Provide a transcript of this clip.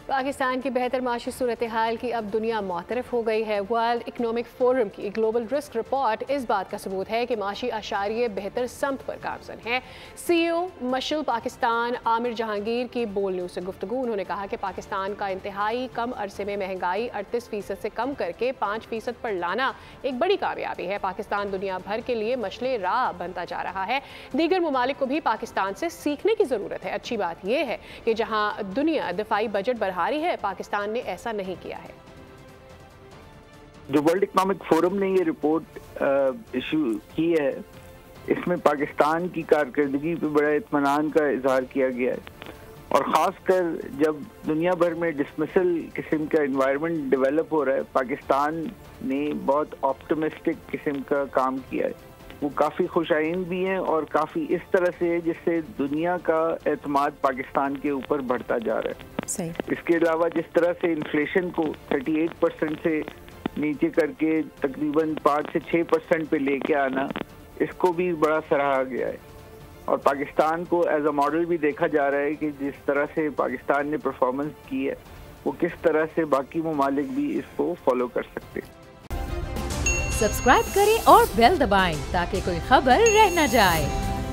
पाकिस्तान की बेहतर माशी सूरत हाल की अब दुनिया मुतरफ हो गई है। वर्ल्ड इकनॉमिक फोरम की ग्लोबल रिस्क रिपोर्ट इस बात का सबूत है कि माशी आशारिये बेहतर समत पर गामजन है। CEO मशल पाकिस्तान आमिर जहांगीर की बोल न्यूज़ से गुफ्तगू। उन्होंने कहा कि पाकिस्तान का इंतहाई कम अरसे में महंगाई 38% से कम करके 5% पर लाना एक बड़ी कामयाबी है। पाकिस्तान दुनिया भर के लिए मशले राह बनता जा रहा है। दीगर ममालिक को भी पाकिस्तान से सीखने की ज़रूरत है। अच्छी बात यह है कि जहाँ दुनिया दिफाई बजट बढ़ा रही है, पाकिस्तान ने ऐसा नहीं किया है। जो वर्ल्ड इकनॉमिक फोरम ने ये रिपोर्ट इशू की है, इसमें पाकिस्तान की कारकर्दगी पे बड़ा इत्मीनान का इजहार किया गया है और ख़ासकर जब दुनिया भर में डिसमिसल किस्म का एनवायरनमेंट डेवलप हो रहा है, पाकिस्तान ने बहुत ऑप्टिमिस्टिक किस्म का काम किया है। वो काफ़ी खुशाइन भी हैं और काफ़ी इस तरह से है जिससे दुनिया का एतमाद पाकिस्तान के ऊपर बढ़ता जा रहा है। सही। इसके अलावा जिस तरह से इन्फ्लेशन को 38% से नीचे करके तकरीबन 5 से 6% पे लेके आना, इसको भी बड़ा सराहा गया है और पाकिस्तान को एज अ मॉडल भी देखा जा रहा है कि जिस तरह से पाकिस्तान ने परफॉर्मेंस की है, वो किस तरह से बाकी ममालिक भी इसको फॉलो कर सकते हैं। सब्सक्राइब करें और बेल दबाएं ताकि कोई खबर रह न जाए।